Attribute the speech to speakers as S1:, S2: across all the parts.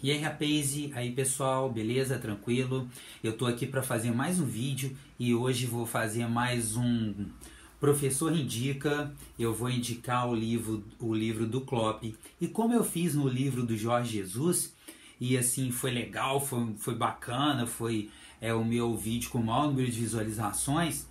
S1: E aí, rapaz, aí pessoal, beleza? Tranquilo? Eu tô aqui para fazer mais um vídeo e hoje vou fazer mais um Professor Indica. Eu vou indicar o livro do Klopp. E como eu fiz no livro do Jorge Jesus, e assim, foi legal, foi bacana, foi o meu vídeo com o maior número de visualizações,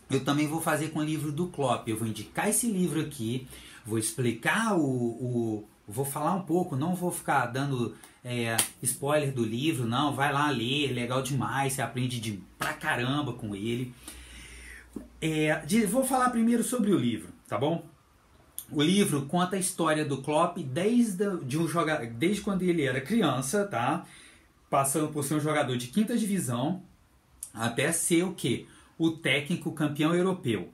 S1: eu também vou fazer com o livro do Klopp. Eu vou indicar esse livro aqui, vou explicar vou falar um pouco, não vou ficar dando spoiler do livro, não, vai lá ler, é legal demais, você aprende pra caramba com ele. Vou falar primeiro sobre o livro, tá bom? O livro conta a história do Klopp desde quando ele era criança, tá? Passando por ser um jogador de quinta divisão até ser o quê? O técnico campeão europeu.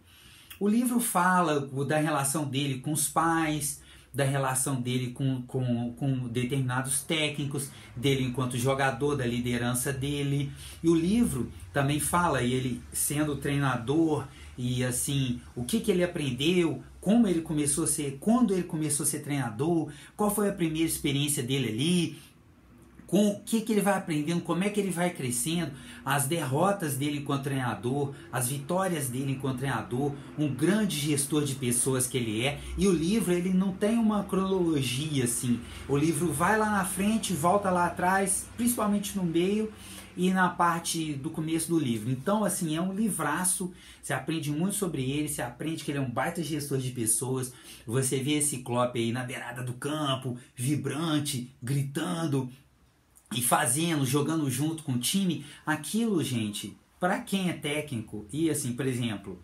S1: O livro fala da relação dele com os pais, da relação dele com determinados técnicos, dele enquanto jogador, da liderança dele. E o livro também fala, ele sendo treinador, e assim, o que ele aprendeu, como ele começou a ser, quando ele começou a ser treinador, qual foi a primeira experiência dele ali, com o que ele vai aprendendo, como é que ele vai crescendo, as derrotas dele enquanto treinador, as vitórias dele enquanto treinador, um grande gestor de pessoas que ele é. E o livro, ele não tem uma cronologia assim, o livro vai lá na frente, volta lá atrás, principalmente no meio e na parte do começo do livro. Então assim, é um livraço, você aprende muito sobre ele, você aprende que ele é um baita gestor de pessoas, você vê esse Klopp aí na beirada do campo, vibrante, gritando e fazendo, jogando junto com o time. Aquilo, gente, para quem é técnico, e assim, por exemplo,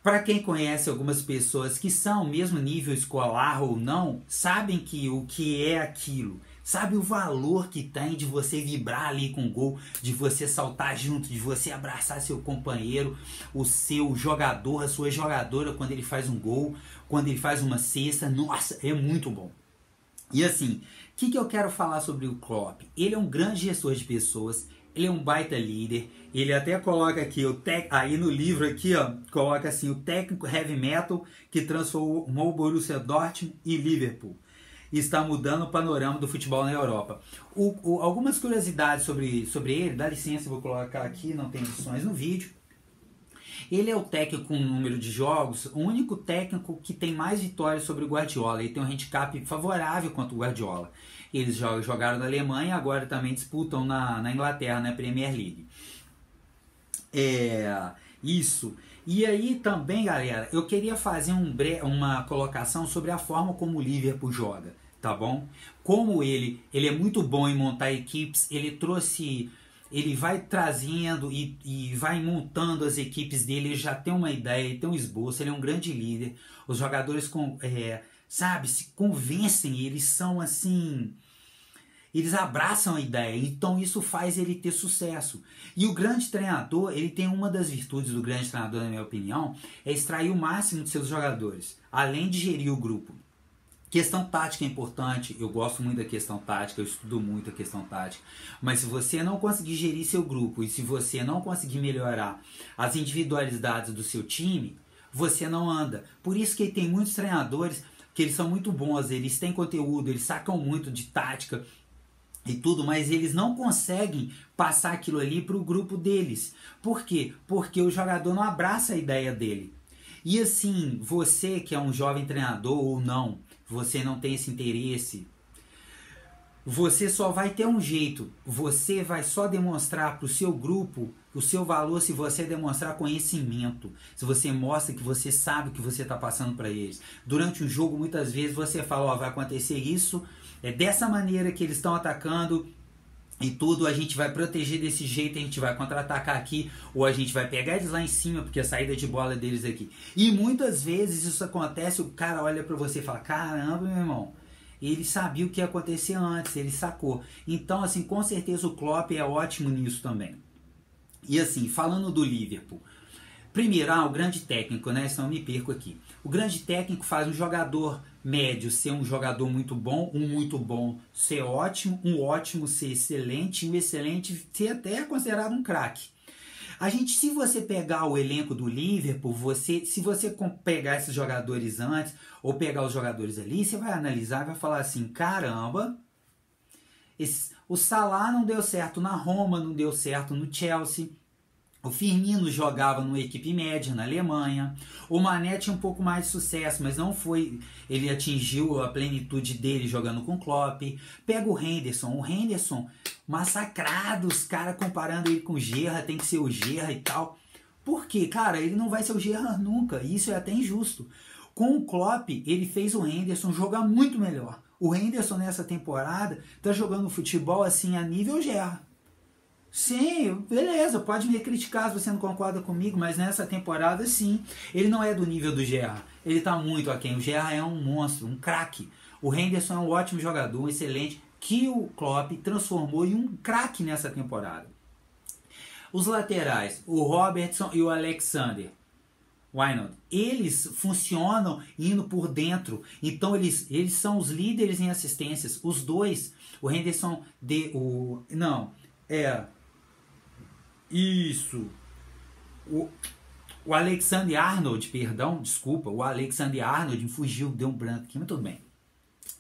S1: para quem conhece algumas pessoas que são mesmo nível escolar ou não, sabem que o que é aquilo, sabe o valor que tem de você vibrar ali com o gol, de você saltar junto, de você abraçar seu companheiro, o seu jogador, a sua jogadora quando ele faz um gol, quando ele faz uma cesta. Nossa, é muito bom. E assim, o que eu quero falar sobre o Klopp? Ele é um grande gestor de pessoas, ele é um baita líder, ele até coloca aqui, aí no livro aqui, ó, coloca assim, o técnico heavy metal que transformou o Borussia Dortmund e Liverpool. Está mudando o panorama do futebol na Europa. Algumas curiosidades sobre ele, dá licença, eu vou colocar aqui, não tem edições no vídeo. Ele é o técnico com número de jogos, o único técnico que tem mais vitórias sobre o Guardiola. Ele tem um handicap favorável contra o Guardiola. Eles jogaram na Alemanha e agora também disputam na Inglaterra, na Premier League. Isso. E aí também, galera, eu queria fazer uma colocação sobre a forma como o Liverpool joga, tá bom? Como ele é muito bom em montar equipes, ele vai trazendo e vai montando as equipes dele, ele já tem uma ideia, ele tem um esboço, ele é um grande líder. Os jogadores se convencem, eles são assim, eles abraçam a ideia, então isso faz ele ter sucesso. E o grande treinador, ele tem uma das virtudes do grande treinador, na minha opinião, é extrair o máximo de seus jogadores, além de gerir o grupo. Questão tática é importante, eu gosto muito da questão tática, eu estudo muito a questão tática, mas se você não conseguir gerir seu grupo e se você não conseguir melhorar as individualidades do seu time, você não anda. Por isso que tem muitos treinadores que eles são muito bons, eles têm conteúdo, eles sacam muito de tática e tudo, mas eles não conseguem passar aquilo ali para o grupo deles. Por quê? Porque o jogador não abraça a ideia dele. E assim, você que é um jovem treinador ou não, você não tem esse interesse, você só vai ter um jeito, você vai só demonstrar para o seu grupo o seu valor se você demonstrar conhecimento, se você mostra que você sabe o que você está passando para eles. Durante o jogo, muitas vezes você fala, vai acontecer isso, é dessa maneira que eles estão atacando, e tudo, a gente vai proteger desse jeito, a gente vai contra-atacar aqui, ou a gente vai pegar eles lá em cima, porque a saída de bola deles aqui. E muitas vezes isso acontece, o cara olha pra você e fala, caramba, meu irmão, ele sabia o que ia acontecer antes, ele sacou. Então, assim, com certeza o Klopp é ótimo nisso também. E assim, falando do Liverpool, primeiro, o grande técnico, né? Senão eu me perco aqui. O grande técnico faz um jogador médio ser um jogador muito bom, um muito bom ser ótimo, um ótimo ser excelente, um excelente ser até considerado um craque. Se você pegar o elenco do Liverpool, se você pegar esses jogadores antes, ou pegar os jogadores ali, você vai analisar e vai falar assim, caramba, O Salah não deu certo na Roma, não deu certo no Chelsea. O Firmino jogava numa equipe média na Alemanha. O Mané tinha um pouco mais de sucesso, mas não foi. Ele atingiu a plenitude dele jogando com o Klopp. Pega o Henderson massacrado, os caras comparando ele com o Gerrard, tem que ser o Gerrard e tal. Por quê? Cara, ele não vai ser o Gerrard nunca, e isso é até injusto. Com o Klopp, ele fez o Henderson jogar muito melhor. O Henderson nessa temporada tá jogando futebol assim a nível Gerrard. Sim, beleza, pode me criticar se você não concorda comigo, mas nessa temporada sim, ele não é do nível do Gerrard, ele tá muito aquém. O Gerrard é um monstro, um craque. O Henderson é um ótimo jogador, um excelente, que o Klopp transformou em um craque nessa temporada. Os laterais, o Robertson e o Alexander Arnold, eles funcionam indo por dentro, então eles são os líderes em assistências, os dois. O Henderson o Alexander Arnold, perdão, desculpa, o Alexander Arnold me fugiu, deu um branco aqui, mas tudo bem.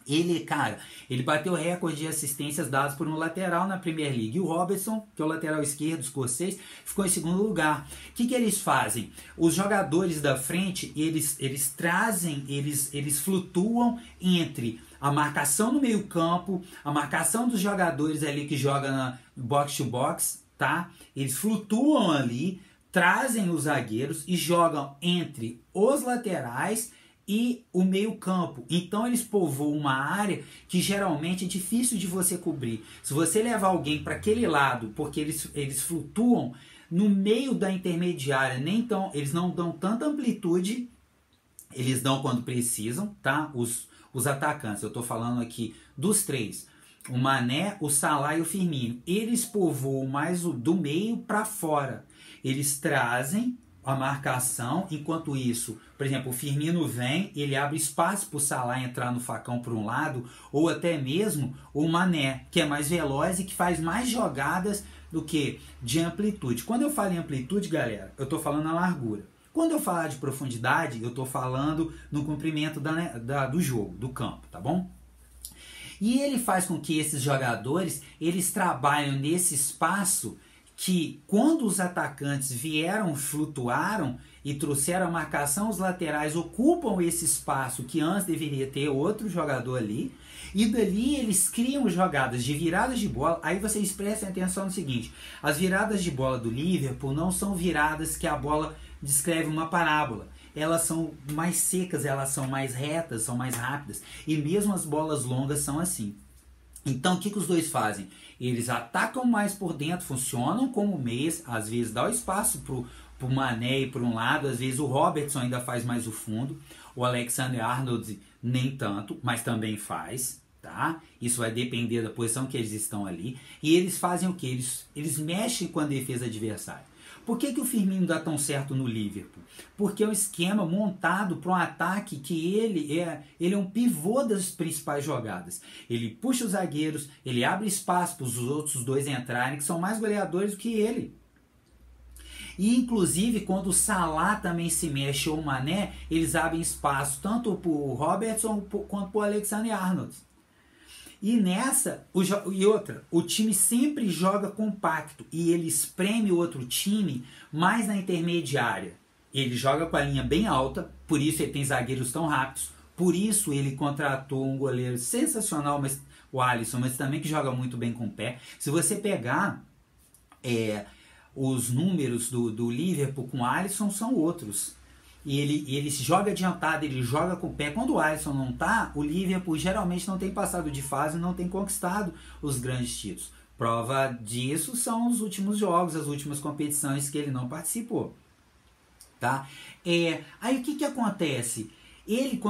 S1: Ele bateu o recorde de assistências dadas por um lateral na Premier League. E o Robertson, que é o lateral esquerdo escocês, ficou em segundo lugar. O que eles fazem? Os jogadores da frente, eles flutuam entre a marcação no meio campo, a marcação dos jogadores ali que jogam na box to box, tá? Eles flutuam ali, trazem os zagueiros e jogam entre os laterais e o meio campo. Então eles povoam uma área que geralmente é difícil de você cobrir. Se você levar alguém para aquele lado, porque eles flutuam no meio da intermediária, eles não dão tanta amplitude, eles dão quando precisam, tá? Os atacantes, eu estou falando aqui dos três, o Mané, o Salah e o Firmino, eles povoam mais do meio para fora. Eles trazem a marcação, enquanto isso, por exemplo, o Firmino vem, ele abre espaço para o Salah entrar no facão por um lado, ou até mesmo o Mané, que é mais veloz e que faz mais jogadas do que de amplitude. Quando eu falo em amplitude, galera, eu estou falando na largura. Quando eu falar de profundidade, eu estou falando no comprimento do jogo, do campo, tá bom? E ele faz com que esses jogadores, eles trabalhem nesse espaço que quando os atacantes flutuaram e trouxeram a marcação, os laterais ocupam esse espaço que antes deveria ter outro jogador ali, e dali eles criam jogadas de viradas de bola. Aí vocês prestem atenção no seguinte: as viradas de bola do Liverpool não são viradas que a bola descreve uma parábola. Elas são mais secas, elas são mais retas, são mais rápidas. E mesmo as bolas longas são assim. Então o que os dois fazem? Eles atacam mais por dentro, funcionam como meias, às vezes dá o espaço pro Mané ir por um lado, às vezes o Robertson ainda faz mais o fundo, o Alexander Arnold nem tanto, mas também faz, tá? Isso vai depender da posição que eles estão ali. E eles fazem o quê? Eles mexem com a defesa adversária. Por que o Firmino dá tão certo no Liverpool? Porque é um esquema montado para um ataque que ele é um pivô das principais jogadas. Ele puxa os zagueiros, ele abre espaço para os outros dois entrarem, que são mais goleadores do que ele. E inclusive quando o Salah também se mexe ou o Mané, eles abrem espaço tanto para o Robertson quanto para o Alexander Arnold. E o time sempre joga compacto e ele espreme o outro time mais na intermediária. Ele joga com a linha bem alta, por isso ele tem zagueiros tão rápidos, por isso ele contratou um goleiro sensacional, o Alisson, mas também que joga muito bem com o pé. Se você pegar os números do Liverpool com o Alisson, são outros. E ele joga adiantado, ele joga com o pé. Quando o Alisson não tá, o Liverpool geralmente não tem passado de fase, não tem conquistado os grandes títulos. Prova disso são os últimos jogos, as últimas competições que ele não participou. Tá? Aí o que acontece? Ele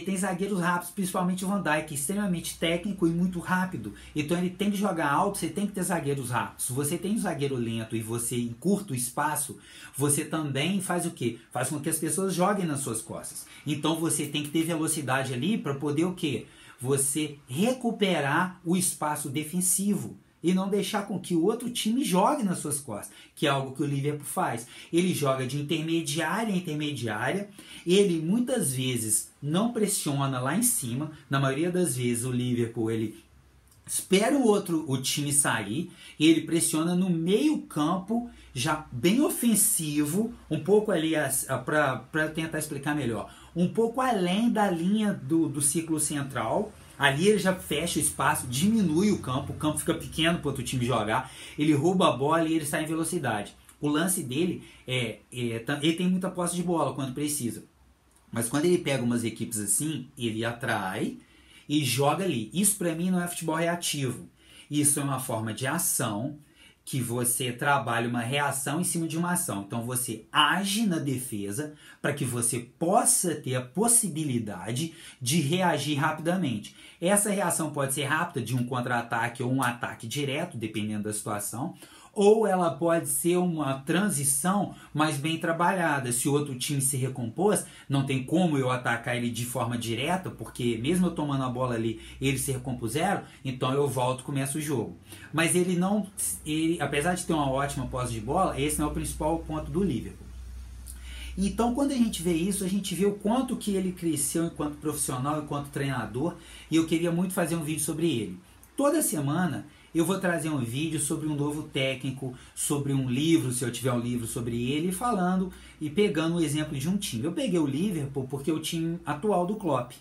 S1: tem zagueiros rápidos, principalmente o Van Dijk, extremamente técnico e muito rápido. Então ele tem que jogar alto, você tem que ter zagueiros rápidos. Se você tem um zagueiro lento e você encurta o espaço, você também faz o quê? Faz com que as pessoas joguem nas suas costas. Então você tem que ter velocidade ali para poder o quê? Você recuperar o espaço defensivo e não deixar com que o outro time jogue nas suas costas, que é algo que o Liverpool faz. Ele joga de intermediária a intermediária, ele muitas vezes não pressiona lá em cima, na maioria das vezes o Liverpool ele espera o time sair, e ele pressiona no meio campo, já bem ofensivo, um pouco ali, para tentar explicar melhor, um pouco além da linha do círculo central. Ali ele já fecha o espaço, diminui o campo fica pequeno para outro time jogar, ele rouba a bola e ele sai em velocidade. O lance dele ele tem muita posse de bola quando precisa, mas quando ele pega umas equipes assim, ele atrai e joga ali. Isso para mim não é futebol reativo, isso é uma forma de ação, que você trabalha uma reação em cima de uma ação. Então você age na defesa para que você possa ter a possibilidade de reagir rapidamente. Essa reação pode ser rápida, de um contra-ataque ou um ataque direto, dependendo da situação, ou ela pode ser uma transição mais bem trabalhada. Se o outro time se recompôs, não tem como eu atacar ele de forma direta, porque mesmo eu tomando a bola ali, eles se recompuseram, então eu volto e começo o jogo. Mas apesar de ter uma ótima posse de bola, esse não é o principal ponto do Liverpool. Então, quando a gente vê isso, a gente vê o quanto que ele cresceu enquanto profissional, enquanto treinador, e eu queria muito fazer um vídeo sobre ele. Toda semana eu vou trazer um vídeo sobre um novo técnico, sobre um livro, se eu tiver um livro sobre ele, falando e pegando o exemplo de um time. Eu peguei o Liverpool porque é o time atual do Klopp.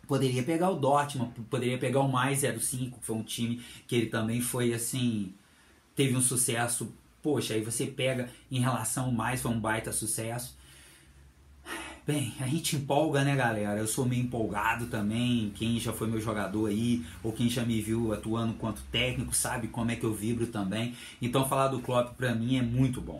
S1: Poderia pegar o Dortmund, poderia pegar o Mais 05, que foi um time que ele também foi assim, teve um sucesso. Poxa, aí você pega em relação ao Mais, foi um baita sucesso. Bem, a gente empolga, né, galera? Eu sou meio empolgado também. Quem já foi meu jogador aí, ou quem já me viu atuando quanto técnico, sabe como é que eu vibro também. Então falar do Klopp pra mim é muito bom.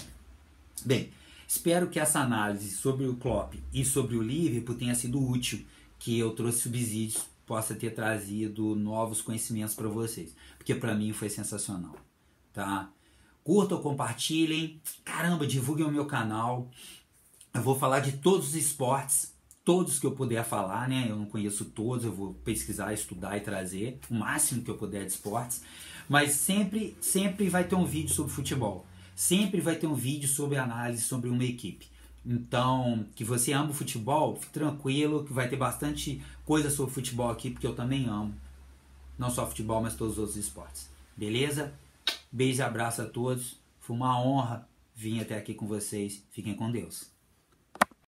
S1: Bem, espero que essa análise sobre o Klopp e sobre o Liverpool tenha sido útil, que eu trouxe subsídios, possa ter trazido novos conhecimentos para vocês, porque para mim foi sensacional, tá? Curtam, compartilhem, caramba, divulguem o meu canal. Eu vou falar de todos os esportes, todos que eu puder falar, né? Eu não conheço todos, eu vou pesquisar, estudar e trazer o máximo que eu puder de esportes, mas sempre vai ter um vídeo sobre futebol, sempre vai ter um vídeo sobre análise sobre uma equipe. Então, que você ama o futebol, fique tranquilo que vai ter bastante coisa sobre futebol aqui, porque eu também amo. Não só futebol, mas todos os outros esportes. Beleza? Beijo e abraço a todos. Foi uma honra vir até aqui com vocês. Fiquem com Deus.